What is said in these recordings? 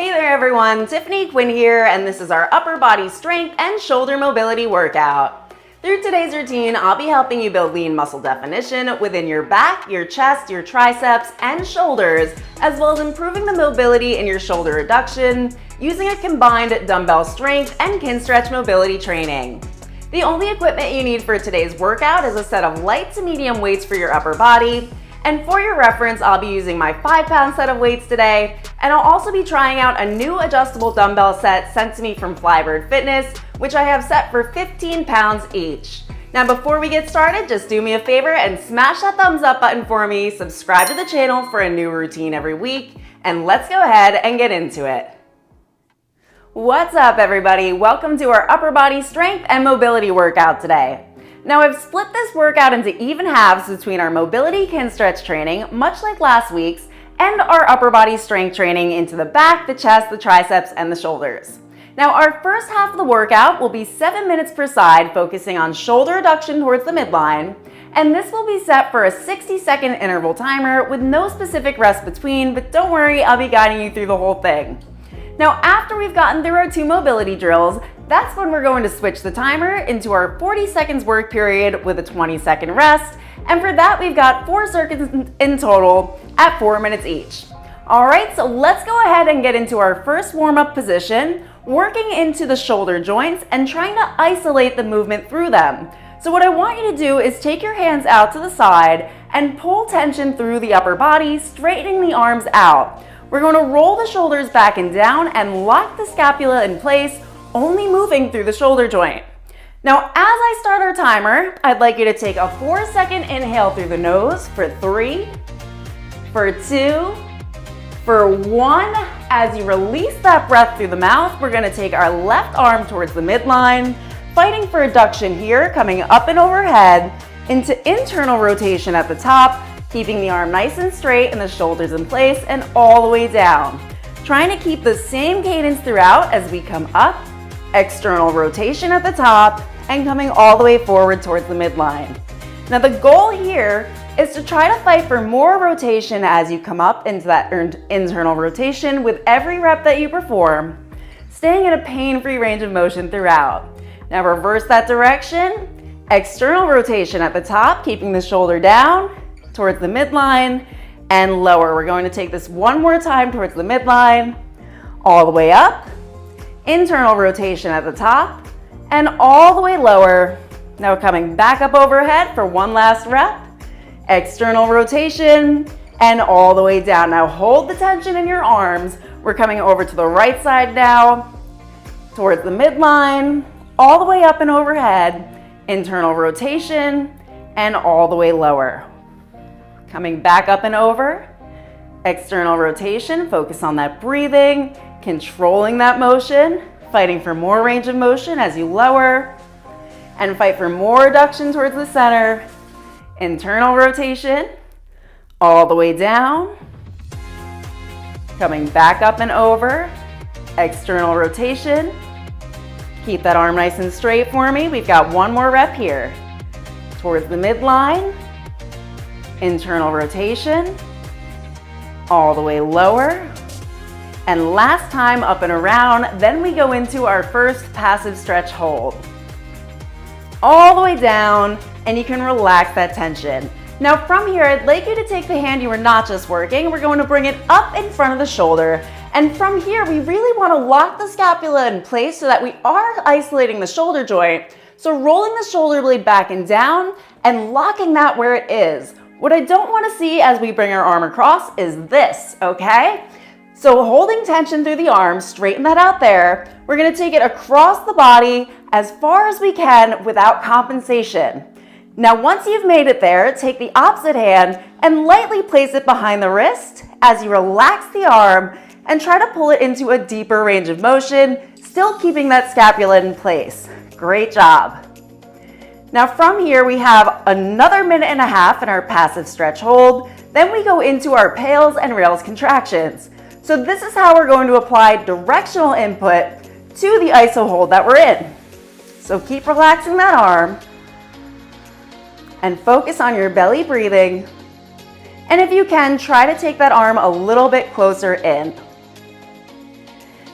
Hey there everyone, Tiffany Quinn here, and this is our upper body strength and shoulder mobility workout. Through today's routine, I'll be helping you build lean muscle definition within your back, your chest, your triceps, and shoulders, as well as improving the mobility in your shoulder reduction using a combined dumbbell strength and Kinstretch mobility training. The only equipment you need for today's workout is a set of light to medium weights for your upper body. And for your reference, I'll be using my 5-pound set of weights today, and I'll also be trying out a new adjustable dumbbell set sent to me from Flybird Fitness, which I have set for 15 pounds each. Now before we get started, just do me a favor and smash that thumbs up button for me, subscribe to the channel for a new routine every week, and let's go ahead and get into it. What's up everybody? Welcome to our upper body strength and mobility workout today. Now I've split this workout into even halves between our mobility Kinstretch training, much like last week's, and our upper body strength training into the back, the chest, the triceps, and the shoulders. Now our first half of the workout will be 7 minutes per side, focusing on shoulder reduction towards the midline, and this will be set for a 60-second interval timer with no specific rest between, but don't worry, I'll be guiding you through the whole thing. Now after we've gotten through our 2 mobility drills, that's when we're going to switch the timer into our 40 seconds work period with a 20-second rest, and for that we've got 4 circuits in total at 4 minutes each. Alright, so let's go ahead and get into our first warm-up position, working into the shoulder joints and trying to isolate the movement through them. So what I want you to do is take your hands out to the side and pull tension through the upper body, straightening the arms out. We're going to roll the shoulders back and down and lock the scapula in place, only moving through the shoulder joint. Now, as I start our timer, I'd like you to take a 4-second inhale through the nose for 3, for 2, for 1. As you release that breath through the mouth, we're gonna take our left arm towards the midline, fighting for adduction here, coming up and overhead into internal rotation at the top, keeping the arm nice and straight and the shoulders in place and all the way down. Trying to keep the same cadence throughout as we come up, external rotation at the top, and coming all the way forward towards the midline. Now the goal here is to try to fight for more rotation as you come up into that internal rotation with every rep that you perform, staying in a pain-free range of motion throughout. Now reverse that direction, external rotation at the top, keeping the shoulder down towards the midline and lower. We're going to take this one more time towards the midline, all the way up, internal rotation at the top, and all the way lower. Now coming back up overhead for one last rep, external rotation, and all the way down. Now hold the tension in your arms. We're coming over to the right side now, towards the midline, all the way up and overhead, internal rotation, and all the way lower. Coming back up and over, external rotation, focus on that breathing, controlling that motion, fighting for more range of motion as you lower, and fight for more reduction towards the center, internal rotation, all the way down, coming back up and over, external rotation. Keep that arm nice and straight for me. We've got one more rep here. Towards the midline, internal rotation, all the way lower, and last time up and around, then we go into our first passive stretch hold. All the way down, and you can relax that tension. Now from here, I'd like you to take the hand you were not just working, we're going to bring it up in front of the shoulder, and from here, we really want to lock the scapula in place so that we are isolating the shoulder joint. So rolling the shoulder blade back and down, and locking that where it is. What I don't want to see as we bring our arm across is this, okay? So holding tension through the arm, straighten that out there. We're going to take it across the body as far as we can without compensation. Now once you've made it there, take the opposite hand and lightly place it behind the wrist as you relax the arm and try to pull it into a deeper range of motion, still keeping that scapula in place. Great job. Now from here, we have another 1.5 minutes in our passive stretch hold. Then we go into our pails and rails contractions. So this is how we're going to apply directional input to the iso hold that we're in. So keep relaxing that arm and focus on your belly breathing. And if you can, try to take that arm a little bit closer in.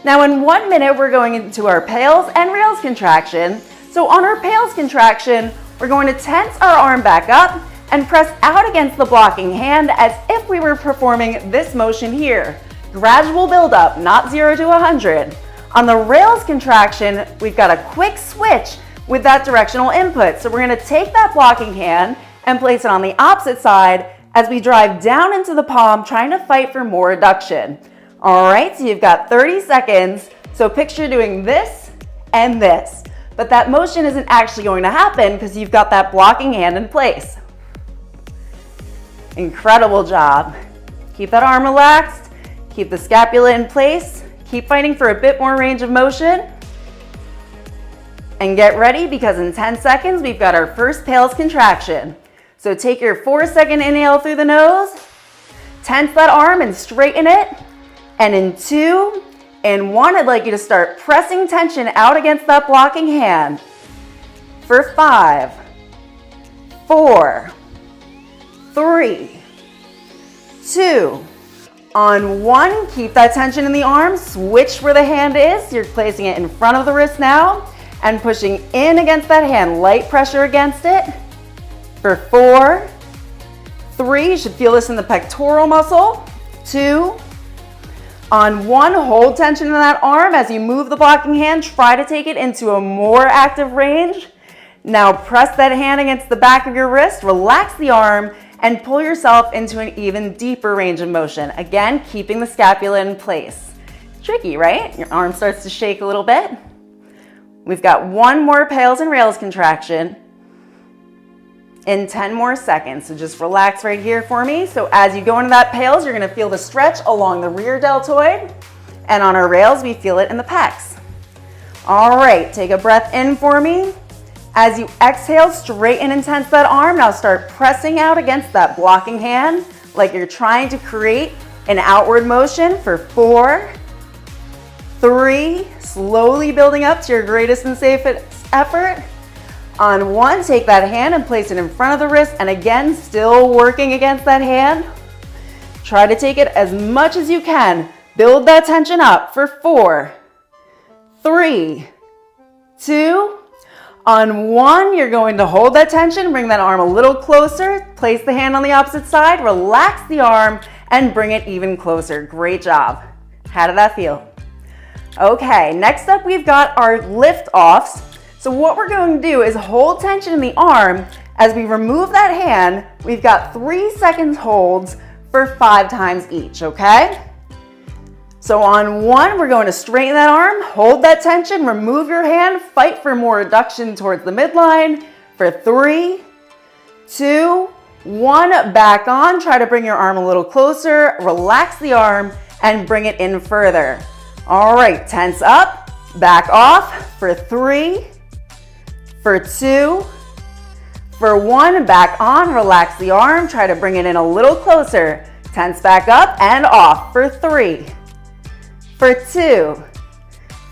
Now in 1 minute, we're going into our pales and rails contraction. So on our pales contraction, we're going to tense our arm back up and press out against the blocking hand as if we were performing this motion here. Gradual build up, not 0 to 100. On the rails contraction, we've got a quick switch with that directional input. So we're going to take that blocking hand and place it on the opposite side as we drive down into the palm, trying to fight for more adduction. All right, so you've got 30 seconds. So picture doing this and this, but that motion isn't actually going to happen because you've got that blocking hand in place. Incredible job. Keep that arm relaxed, keep the scapula in place, keep fighting for a bit more range of motion. And get ready because in 10 seconds, we've got our first pales contraction. So take your 4-second inhale through the nose, tense that arm and straighten it. And in 2 and 1, I'd like you to start pressing tension out against that blocking hand. For 5, 4, 3, 2, on 1, keep that tension in the arm, switch where the hand is. You're placing it in front of the wrist now and pushing in against that hand, light pressure against it. For 4, 3, you should feel this in the pectoral muscle. 2, on 1, hold tension in that arm as you move the blocking hand, try to take it into a more active range. Now press that hand against the back of your wrist, relax the arm, and pull yourself into an even deeper range of motion. Again, keeping the scapula in place. Tricky, right? Your arm starts to shake a little bit. We've got 1 more pales and rails contraction in 10 more seconds. So just relax right here for me. So as you go into that pales, you're gonna feel the stretch along the rear deltoid. And on our rails, we feel it in the pecs. All right, take a breath in for me. As you exhale, straighten and tense that arm. Now start pressing out against that blocking hand like you're trying to create an outward motion for 4, 3, slowly building up to your greatest and safest effort. On 1, take that hand and place it in front of the wrist, and again, still working against that hand. Try to take it as much as you can. Build that tension up for 4, 3, 2, on 1, you're going to hold that tension, bring that arm a little closer, place the hand on the opposite side, relax the arm, and bring it even closer. Great job. How did that feel? Okay, next up we've got our lift offs. So what we're going to do is hold tension in the arm. As we remove that hand, we've got 3 seconds holds for 5 times each, okay? So on 1, we're going to straighten that arm, hold that tension, remove your hand, fight for more adduction towards the midline. For 3, 2, 1, back on. Try to bring your arm a little closer, relax the arm, and bring it in further. All right, tense up, back off. For 3, for 2, for 1, back on, relax the arm, try to bring it in a little closer. Tense back up and off. For 3, for 2,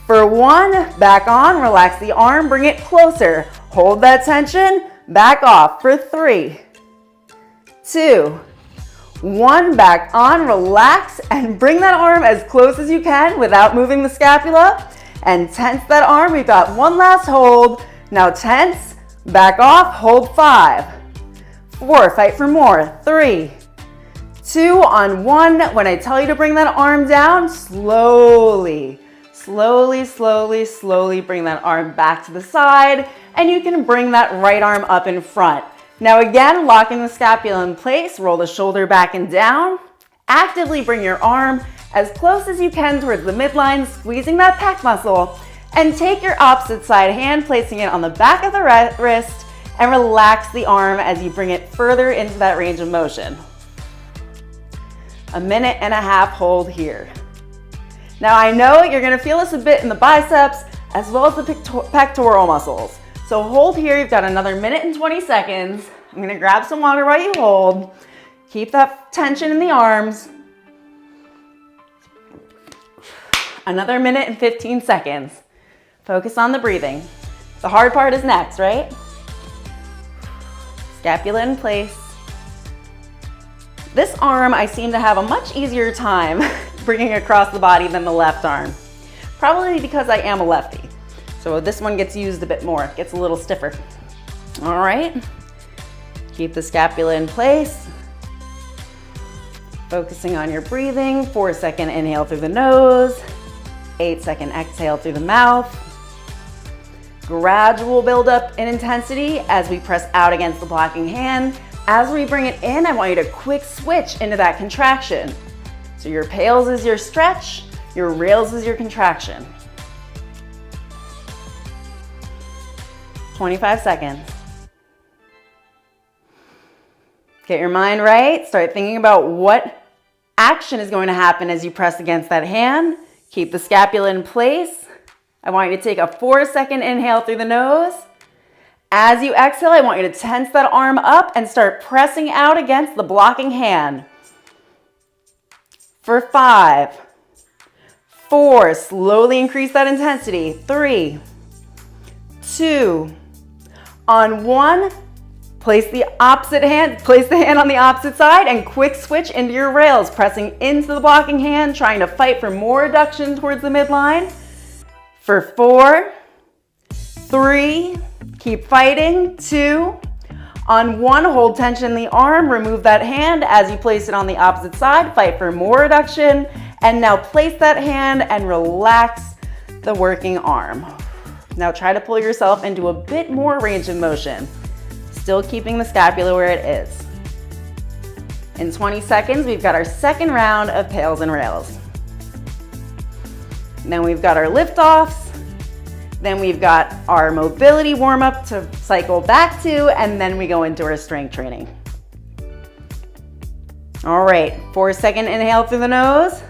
for 1, back on, relax the arm, bring it closer. Hold that tension, back off. For 3, 2, 1, back on, relax, and bring that arm as close as you can without moving the scapula. And tense that arm. We've got 1 last hold. Now tense, back off, hold 5, 4, fight for more, 3, 2, on 1. When I tell you to bring that arm down, slowly, slowly, slowly, slowly bring that arm back to the side, and you can bring that right arm up in front. Now again, locking the scapula in place, roll the shoulder back and down. Actively bring your arm as close as you can towards the midline, squeezing that pec muscle. And take your opposite side hand, placing it on the back of the wrist, and relax the arm as you bring it further into that range of motion. 1.5 minute hold here. Now I know you're gonna feel this a bit in the biceps as well as the pectoral muscles. So hold here, you've got another 1 minute and 20 seconds. I'm gonna grab some water while you hold. Keep that tension in the arms. Another 1 minute and 15 seconds. Focus on the breathing. The hard part is next, right? Scapula in place. This arm, I seem to have a much easier time bringing across the body than the left arm. probably because I am a lefty. So this one gets used a bit more, gets a little stiffer. All right, keep the scapula in place. Focusing on your breathing, 4-second inhale through the nose, 8-second exhale through the mouth. Gradual buildup in intensity as we press out against the blocking hand. As we bring it in, I want you to quick switch into that contraction. So your pales is your stretch, your rails is your contraction. 25 seconds. Get your mind right. Start thinking about what action is going to happen as you press against that hand. Keep the scapula in place. I want you to take a 4-second inhale through the nose. As you exhale, I want you to tense that arm up and start pressing out against the blocking hand. For 5, 4, slowly increase that intensity. 3, 2, on 1, place the hand on the opposite side and quick switch into your rails, pressing into the blocking hand, trying to fight for more adduction towards the midline. For 4, 3, keep fighting. 2, on 1, hold tension in the arm, remove that hand as you place it on the opposite side, fight for more adduction, and now place that hand and relax the working arm. Now try to pull yourself into a bit more range of motion, still keeping the scapula where it is. In 20 seconds, we've got our second round of pails and rails. Then we've got our lift-offs. Then we've got our mobility warm-up to cycle back to, and then we go into our strength training. All right, 4-second inhale through the nose.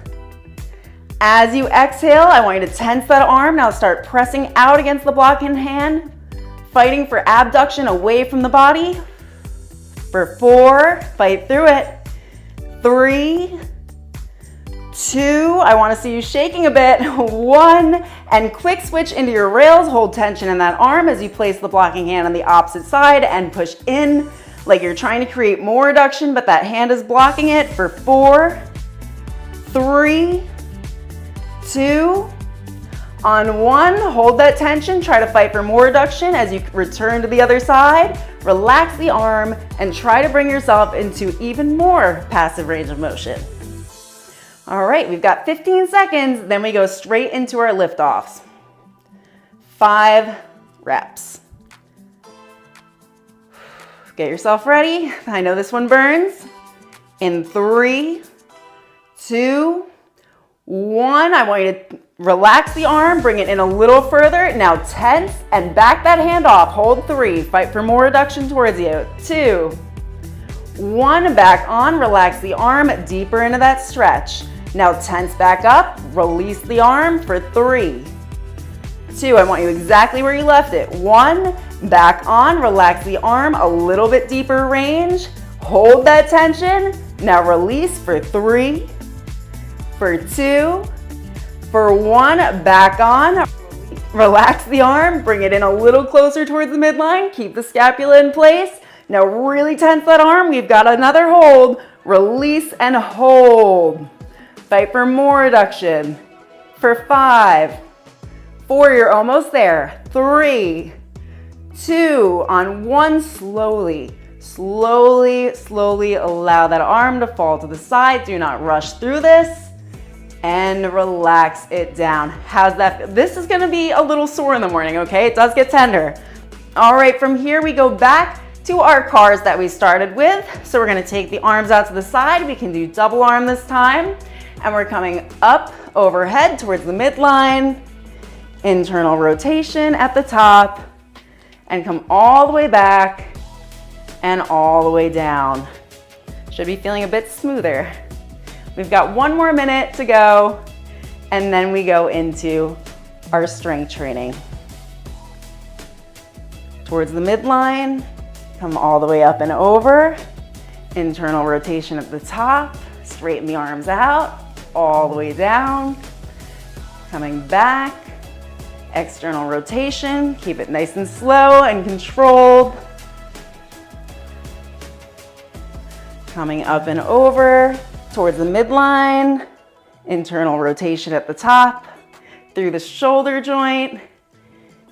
As you exhale, I want you to tense that arm. Now start pressing out against the blocking hand, fighting for abduction away from the body. For 4, fight through it. 3, 2, I want to see you shaking a bit. 1, and quick switch into your rails. Hold tension in that arm as you place the blocking hand on the opposite side and push in like you're trying to create more adduction, but that hand is blocking it. For 4, 3, 2, on 1, hold that tension. Try to fight for more adduction as you return to the other side. Relax the arm and try to bring yourself into even more passive range of motion. All right, we've got 15 seconds, then we go straight into our lift-offs. 5 reps. Get yourself ready. I know this one burns. In 3, 2, 1, I want you to relax the arm, bring it in a little further. Now tense and back that hand off. Hold 3, fight for more adduction towards you. 2, 1, back on, relax the arm deeper into that stretch. Now tense back up, release the arm for 3, 2, I want you exactly where you left it. 1, back on, relax the arm, a little bit deeper range. Hold that tension. Now release for 3, for 2, for 1, back on. Relax the arm, bring it in a little closer towards the midline. Keep the scapula in place. Now really tense that arm. We've got another hold. Release and hold. Fight for more adduction. For 5, 4, you're almost there. 3, 2, on 1, slowly allow that arm to fall to the side. Do not rush through this and relax it down. How's that? This is gonna be a little sore in the morning, okay? It does get tender. All right, from here we go back to our cars that we started with. So we're gonna take the arms out to the side. We can do double arm this time. And we're coming up overhead towards the midline, internal rotation at the top, and come all the way back and all the way down. Should be feeling a bit smoother. We've got 1 more minute to go, and then we go into our strength training. Towards the midline, come all the way up and over, internal rotation at the top, straighten the arms out, all the way down, coming back, external rotation, keep it nice and slow and controlled. Coming up and over towards the midline, internal rotation at the top, through the shoulder joint,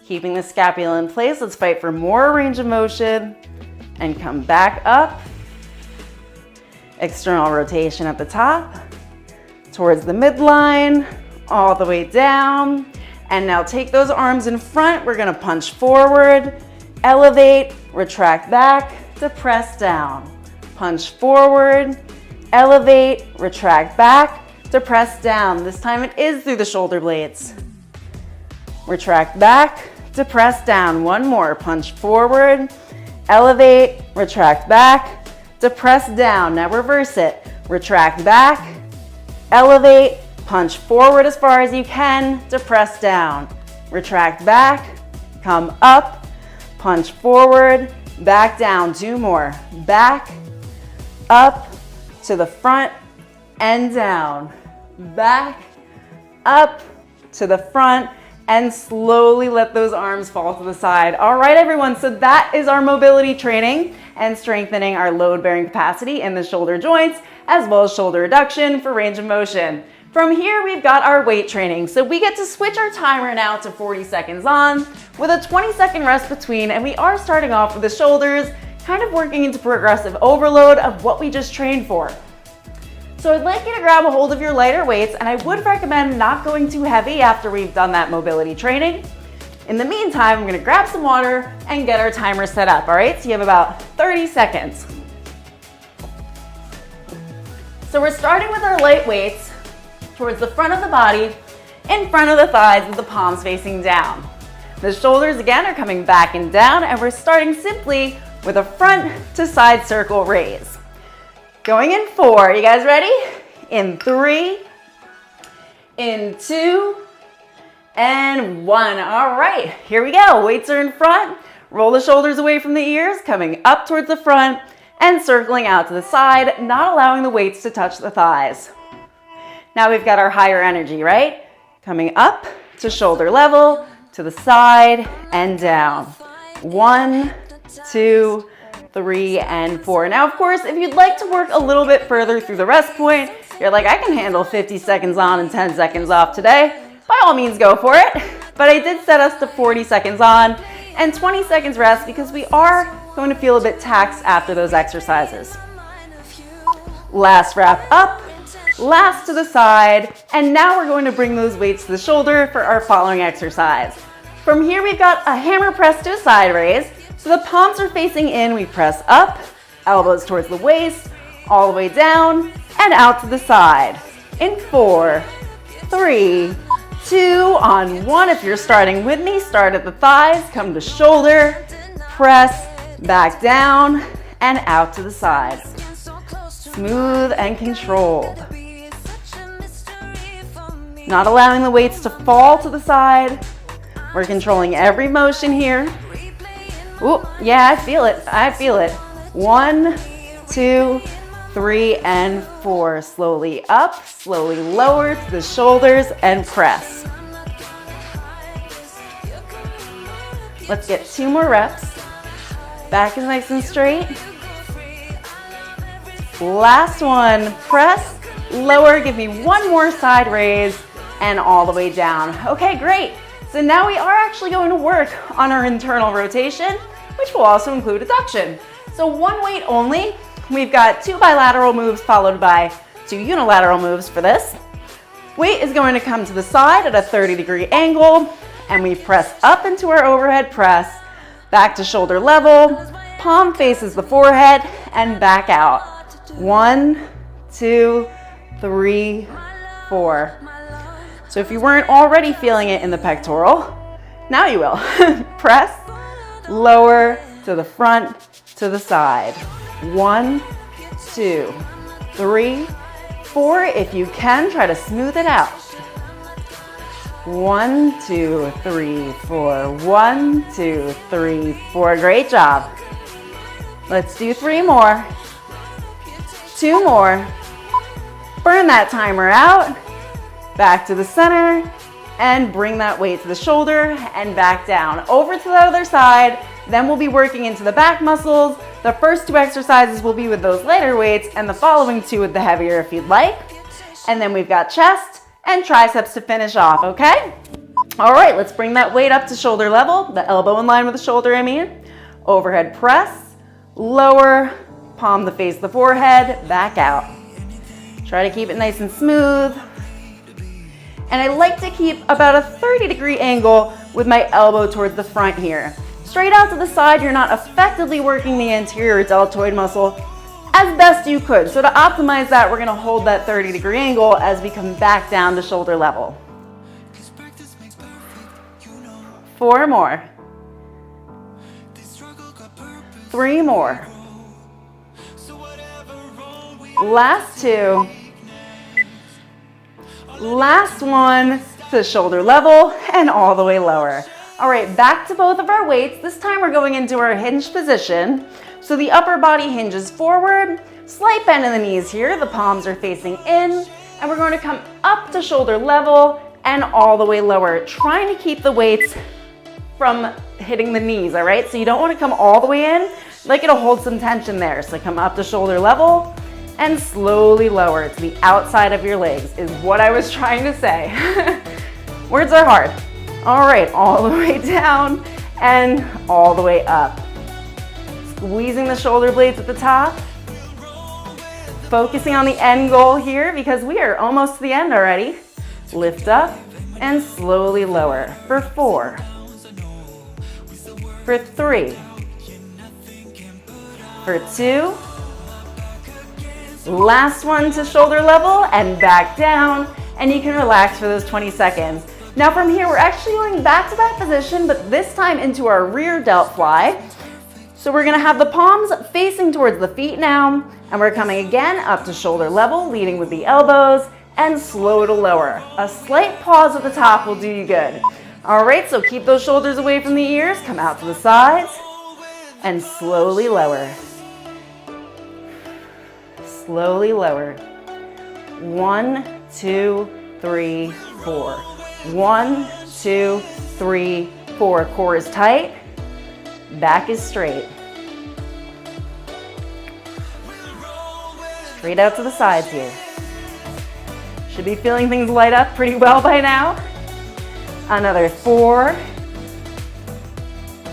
keeping the scapula in place. Let's fight for more range of motion and come back up. External rotation at the top, towards the midline, all the way down. And now take those arms in front. We're gonna punch forward, elevate, retract back to press down. Punch forward, elevate, retract back to press down. This time it is through the shoulder blades. Retract back to press down. One more, punch forward, elevate, retract back to press down. Now reverse it. Retract back, elevate, punch forward as far as you can to press down. Retract back, come up, punch forward, back down. Two more. Back, up, to the front and down. Back, up, to the front, and slowly let those arms fall to the side. All right, everyone, so that is our mobility training and strengthening our load-bearing capacity in the shoulder joints, as well as shoulder reduction for range of motion. From here, we've got our weight training. So we get to switch our timer now to 40 seconds on with a 20-second rest between, and we are starting off with the shoulders, kind of working into progressive overload of what we just trained for. So I'd like you to grab a hold of your lighter weights, and I would recommend not going too heavy after we've done that mobility training. In the meantime, I'm gonna grab some water and get our timer set up, all right? So you have about 30 seconds. So we're starting with our light weights towards the front of the body, in front of the thighs with the palms facing down. The shoulders again are coming back and down, and we're starting simply with a front to side circle raise. Going in 4, you guys ready? In 3, in 2, and 1. All right, here we go. Weights are in front. Roll the shoulders away from the ears, coming up towards the front and circling out to the side, not allowing the weights to touch the thighs. Now we've got our higher energy, right? Coming up to shoulder level, to the side and down. 1, 2, 3, and 4. Now, of course, if you'd like to work a little bit further through the rest point, you're like, I can handle 50 seconds on and 10 seconds off today. By all means, go for it. But I did set us to 40 seconds on and 20 seconds rest because we are going to feel a bit taxed after those exercises. Last wrap up, last to the side, and now we're going to bring those weights to the shoulder for our following exercise. From here, we've got a hammer press to a side raise. So the palms are facing in, we press up, elbows towards the waist, all the way down, and out to the side. In 4, 3, 2, on 1. If you're starting with me, start at the thighs, come to shoulder, press, back down, and out to the side. Smooth and controlled. Not allowing the weights to fall to the side. We're controlling every motion here. Ooh, yeah, I feel it. I feel it. 1, 2, 3, and 4. Slowly up, slowly lower to the shoulders and press. Let's get 2 more reps. Back is nice and straight. Last one. Press, lower. Give me 1 more side raise and all the way down. Okay, great. So now we are actually going to work on our internal rotation, which will also include adduction. So 1 weight only. We've got 2 bilateral moves followed by 2 unilateral moves for this. Weight is going to come to the side at a 30-degree angle, and we press up into our overhead press, back to shoulder level, palm faces the forehead, and back out. 1, 2, 3, 4. So if you weren't already feeling it in the pectoral, now you will. Press, lower, to the front, to the side. 1, 2, 3, 4. If you can, try to smooth it out. 1, 2, 3, 4. 1, 2, 3, 4. Great job. Let's do 3 more. 2 more. Burn that timer out. Back to the center and bring that weight to the shoulder and back down. Over to the other side. Then we'll be working into the back muscles. The first 2 exercises will be with those lighter weights and the following 2 with the heavier if you'd like. And then we've got chest and triceps to finish off, okay? All right, let's bring that weight up to shoulder level, the elbow in line with the shoulder, I mean. Overhead press, lower, palm to face the forehead, back out. Try to keep it nice and smooth. And I like to keep about a 30-degree angle with my elbow towards the front here. Straight out to the side, you're not effectively working the anterior deltoid muscle as best you could. So to optimize that, we're gonna hold that 30-degree angle as we come back down to shoulder level. 4 more. 3 more. Last 2. Last one to shoulder level and all the way lower. All right, back to both of our weights. This time we're going into our hinge position. So the upper body hinges forward, slight bend in the knees here. The palms are facing in, and we're going to come up to shoulder level and all the way lower, trying to keep the weights from hitting the knees, all right? So you don't want to come all the way in, like it'll hold some tension there. So come up to shoulder level and slowly lower to the outside of your legs is what I was trying to say. Words are hard. All right, all the way down and all the way up. Squeezing the shoulder blades at the top. Focusing on the end goal here because we are almost to the end already. Lift up and slowly lower for 4, for 3, for 2, last one to shoulder level and back down, and you can relax for those 20 seconds. Now from here, we're actually going back to that position, but this time into our rear delt fly. So we're gonna have the palms facing towards the feet now, and we're coming again up to shoulder level, leading with the elbows, and slow to lower. A slight pause at the top will do you good. All right, so keep those shoulders away from the ears, come out to the sides, and slowly lower. Slowly lower. 1, 2, 3, 4. 1, 2, 3, 4. Core is tight, back is straight. Straight out to the sides here. Should be feeling things light up pretty well by now. Another 4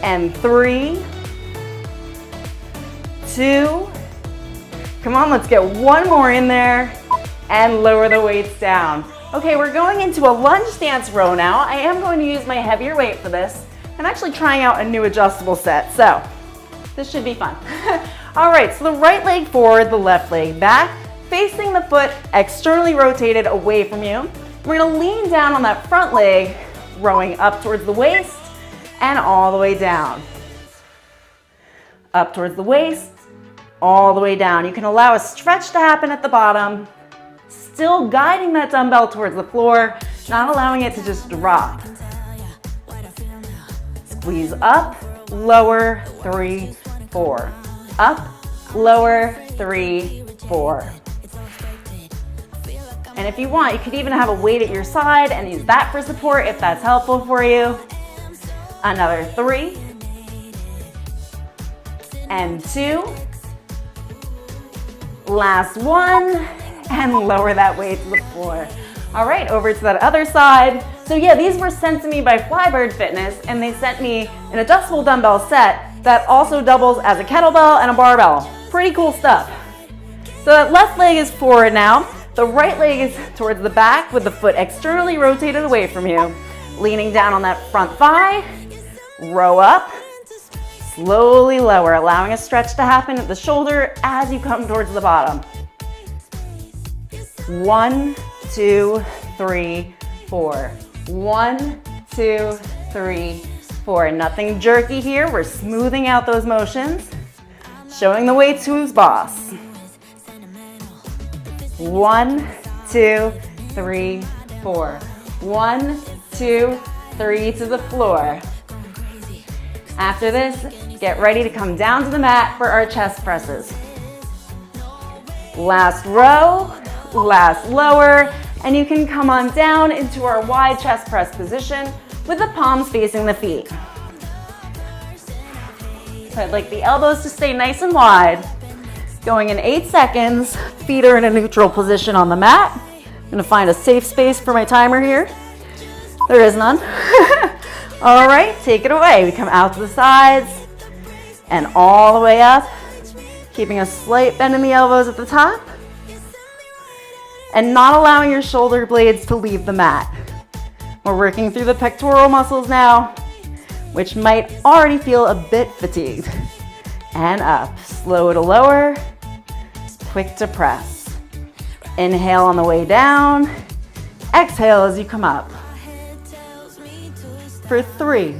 and 3, 2. Come on, let's get one more in there and lower the weights down. Okay, we're going into a lunge stance row now. I am going to use my heavier weight for this. I'm actually trying out a new adjustable set, so this should be fun. All right, so the right leg forward, the left leg back, facing the foot externally rotated away from you. We're gonna lean down on that front leg, rowing up towards the waist and all the way down. Up towards the waist, all the way down. You can allow a stretch to happen at the bottom, still guiding that dumbbell towards the floor, not allowing it to just drop. Squeeze up, lower, 3, 4. Up, lower, 3, 4. And if you want, you could even have a weight at your side and use that for support if that's helpful for you. Another 3 and 2. Last one, and lower that weight to the floor. All right, over to that other side. So yeah, these were sent to me by Flybird Fitness, and they sent me an adjustable dumbbell set that also doubles as a kettlebell and a barbell. Pretty cool stuff. So that left leg is forward now. The right leg is towards the back with the foot externally rotated away from you. Leaning down on that front thigh, row up, slowly lower, allowing a stretch to happen at the shoulder as you come towards the bottom. 1, 2, 3, 4. 1, 2, 3, 4. Nothing jerky here. We're smoothing out those motions, showing the weights who's boss. 1, 2, 3, 4. 1, 2, 3 to the floor. After this, get ready to come down to the mat for our chest presses. Last row, last lower, and you can come on down into our wide chest press position with the palms facing the feet. So I'd like the elbows to stay nice and wide. Going in 8 seconds, feet are in a neutral position on the mat. I'm gonna find a safe space for my timer here. There is none. All right, take it away. We come out to the sides and all the way up, keeping a slight bend in the elbows at the top and not allowing your shoulder blades to leave the mat. We're working through the pectoral muscles now, which might already feel a bit fatigued. And up, slow to lower, quick to press. Inhale on the way down, exhale as you come up. For 3,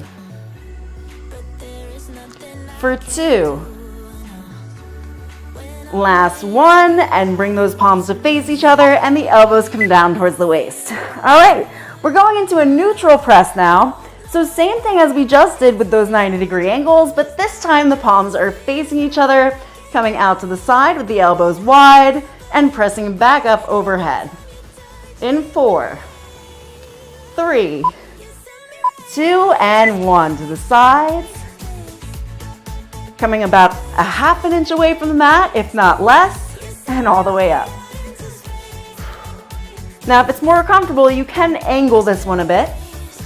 for 2, last 1, and bring those palms to face each other and the elbows come down towards the waist. All right, we're going into a neutral press now. So same thing as we just did with those 90-degree angles, but this time the palms are facing each other, coming out to the side with the elbows wide and pressing back up overhead. In 4, 3, 2, and 1 to the sides. Coming about a half an inch away from the mat, if not less, and all the way up. Now, if it's more comfortable, you can angle this one a bit,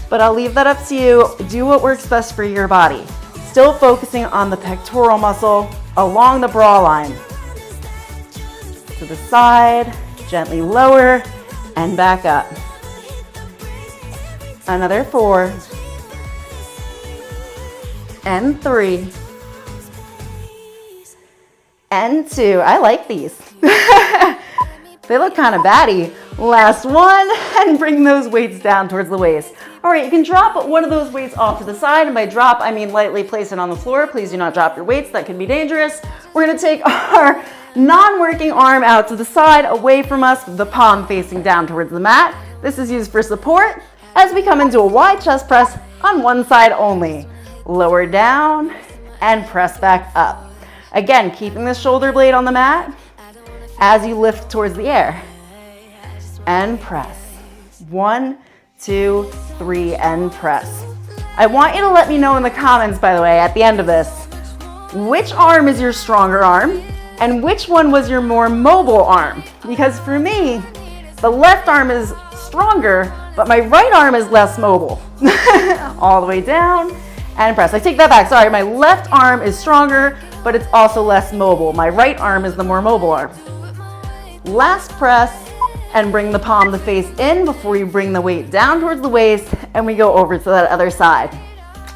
but I'll leave that up to you. Do what works best for your body. Still focusing on the pectoral muscle along the bra line. To the side, gently lower, and back up. Another 4, and 3, and 2. I like these. They look kind of batty. Last 1, and bring those weights down towards the waist. All right, you can drop one of those weights off to the side, and by drop, I mean lightly place it on the floor. Please do not drop your weights, that can be dangerous. We're gonna take our non-working arm out to the side, away from us, with the palm facing down towards the mat. This is used for support as we come into a wide chest press on one side only. Lower down and press back up. Again, keeping the shoulder blade on the mat as you lift towards the air. And press. 1, 2, 3, and press. I want you to let me know in the comments, by the way, at the end of this, which arm is your stronger arm and which one was your more mobile arm. Because for me, the left arm is stronger, but my right arm is less mobile. All the way down and press. I take that back, sorry, my left arm is stronger, but it's also less mobile. My right arm is the more mobile arm. Last press, and bring the palm to face in before you bring the weight down towards the waist, and we go over to that other side.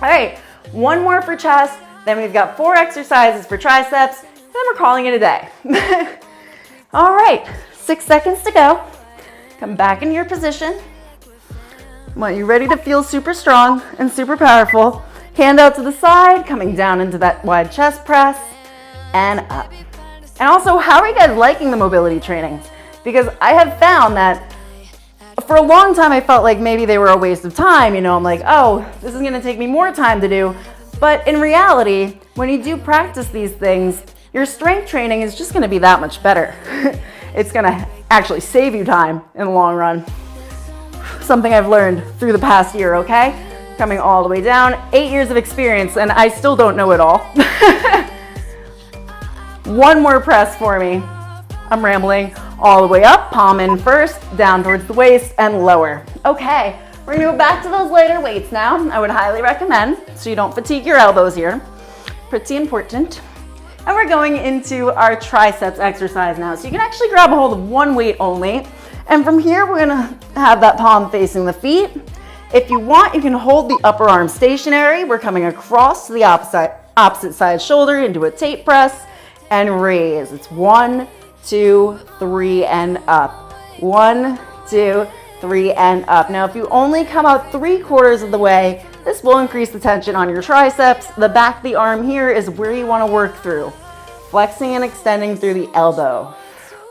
All right, 1 more for chest, then we've got 4 exercises for triceps, and then we're calling it a day. All right, 6 seconds to go. Come back into your position. I want you ready to feel super strong and super powerful. Hand out to the side, coming down into that wide chest press, and up. And also, how are you guys liking the mobility trainings? Because I have found that for a long time I felt like maybe they were a waste of time. You know, I'm like, oh, this is gonna take me more time to do. But in reality, when you do practice these things, your strength training is just gonna be that much better. It's gonna actually save you time in the long run. Something I've learned through the past year, okay? Coming all the way down, 8 years of experience, and I still don't know it all. 1 more press for me. I'm rambling. All the way up, palm in first, down towards the waist, and lower. Okay, we're gonna go back to those lighter weights now. I would highly recommend, so you don't fatigue your elbows here. Pretty important. And we're going into our triceps exercise now. So you can actually grab a hold of 1 weight only. And from here, we're gonna have that palm facing the feet. If you want, you can hold the upper arm stationary. We're coming across to the opposite side shoulder into a tape press and raise. It's 1, 2, 3, and up. 1, 2, 3, and up. Now, if you only come out 3/4 of the way, this will increase the tension on your triceps. The back of the arm here is where you want to work through. Flexing and extending through the elbow,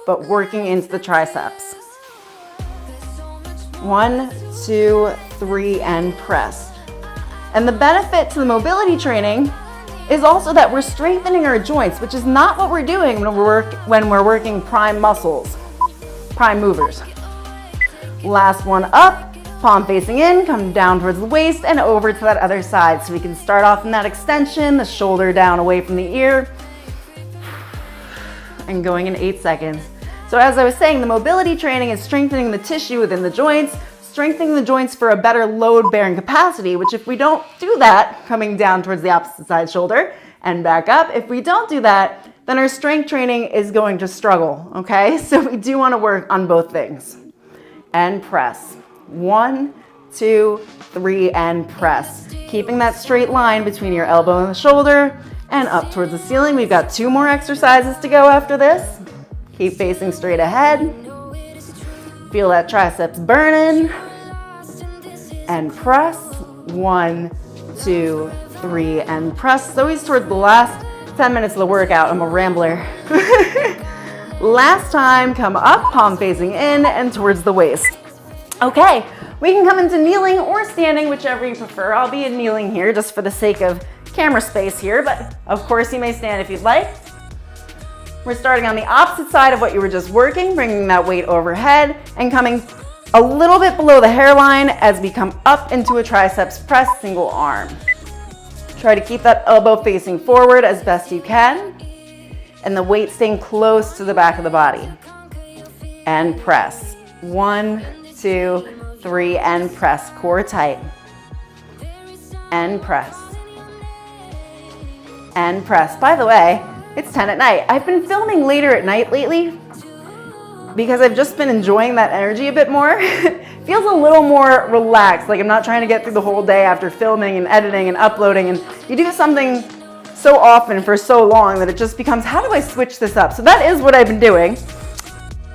but working into the triceps. 1, 2, 3, and press. And the benefit to the mobility training is also that we're strengthening our joints, which is not what we're doing when we're working prime muscles, prime movers. Last one up, palm facing in, come down towards the waist and over to that other side. So we can start off in that extension, the shoulder down away from the ear, and going in 8 seconds. So as I was saying, the mobility training is strengthening the tissue within the joints, strengthening the joints for a better load bearing capacity, which if we don't do that, coming down towards the opposite side shoulder and back up, if we don't do that, then our strength training is going to struggle, okay? So we do want to work on both things. And press. 1, 2, 3, and press. Keeping that straight line between your elbow and the shoulder and up towards the ceiling. We've got 2 more exercises to go after this. Keep facing straight ahead. Feel that triceps burning. And press. 1, 2, 3, and press. It's always towards the last 10 minutes of the workout. I'm a rambler. Last time, come up, palm facing in and towards the waist. Okay, we can come into kneeling or standing, whichever you prefer. I'll be in kneeling here just for the sake of camera space here, but of course you may stand if you'd like. We're starting on the opposite side of what you were just working, bringing that weight overhead and coming a little bit below the hairline as we come up into a triceps press single arm. Try to keep that elbow facing forward as best you can and the weight staying close to the back of the body. And press. 1, 2, 3, and press. Core tight. And press. And press. By the way, it's 10 at night. I've been filming later at night lately because I've just been enjoying that energy a bit more. Feels a little more relaxed, like I'm not trying to get through the whole day after filming and editing and uploading, and you do something so often for so long that it just becomes, how do I switch this up? So that is what I've been doing.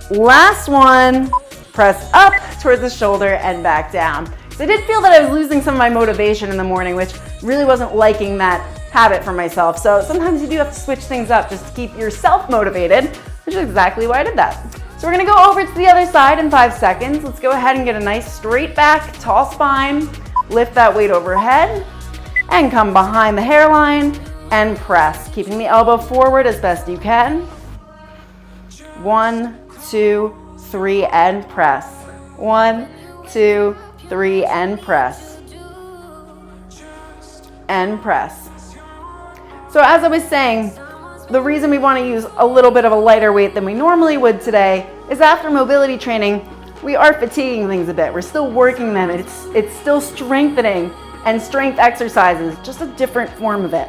Last one, press up towards the shoulder and back down. So I did feel that I was losing some of my motivation in the morning, which really wasn't liking that habit for myself. So sometimes you do have to switch things up just to keep yourself motivated, which is exactly why I did that. So we're gonna go over to the other side in 5 seconds. Let's go ahead and get a nice straight back, tall spine, lift that weight overhead, and come behind the hairline and press, keeping the elbow forward as best you can. 1, 2, 3, and press. 1, 2, 3, and press. And press. So as I was saying, the reason we want to use a little bit of a lighter weight than we normally would today is after mobility training, we are fatiguing things a bit. We're still working them. It's still strengthening and strength exercises, just a different form of it.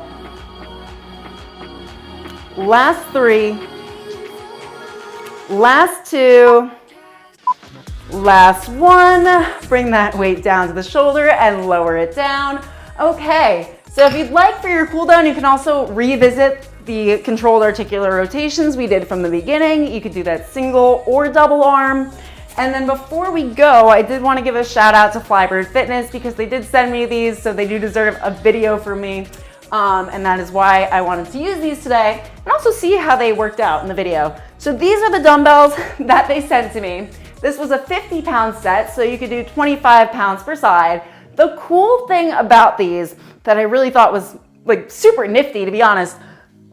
Last 3, last 2, last 1. Bring that weight down to the shoulder and lower it down. Okay, so if you'd like for your cool down, you can also revisit the controlled articular rotations we did from the beginning. You could do that single or double arm. And then before we go, I did want to give a shout out to Flybird Fitness because they did send me these, so they do deserve a video from me. And that is why I wanted to use these today and also see how they worked out in the video. So these are the dumbbells that they sent to me. This was a 50-pound set, so you could do 25 pounds per side. The cool thing about these that I really thought was like super nifty, to be honest,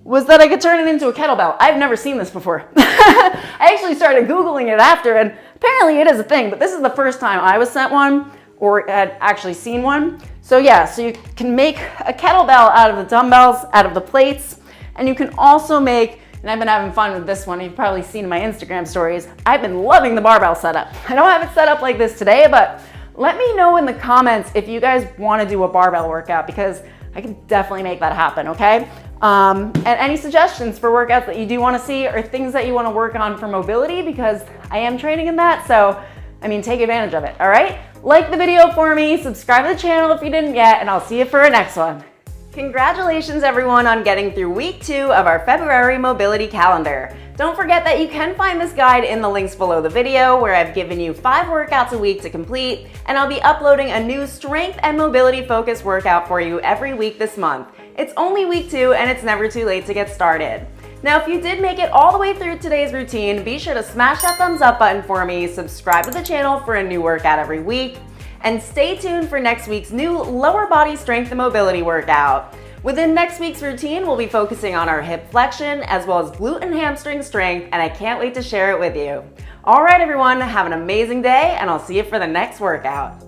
was that I could turn it into a kettlebell. I've never seen this before. I actually started Googling it after, and apparently it is a thing, but this is the first time I was sent one or had actually seen one. So yeah, so you can make a kettlebell out of the dumbbells, out of the plates, and you can also make, and I've been having fun with this one, you've probably seen in my Instagram stories, I've been loving the barbell setup. I don't have it set up like this today, but let me know in the comments if you guys want to do a barbell workout because I can definitely make that happen, okay? And any suggestions for workouts that you do want to see or things that you want to work on for mobility because I am training in that, so I mean, take advantage of it, all right? Like the video for me, subscribe to the channel if you didn't yet, and I'll see you for our next one. Congratulations everyone on getting through week 2 of our February mobility calendar. Don't forget that you can find this guide in the links below the video where I've given you 5 workouts a week to complete, and I'll be uploading a new strength and mobility focused workout for you every week this month. It's only week 2 and it's never too late to get started. Now, if you did make it all the way through today's routine, be sure to smash that thumbs up button for me, subscribe to the channel for a new workout every week, and stay tuned for next week's new lower body strength and mobility workout. Within next week's routine, we'll be focusing on our hip flexion as well as glute and hamstring strength, and I can't wait to share it with you. All right, everyone, have an amazing day, and I'll see you for the next workout.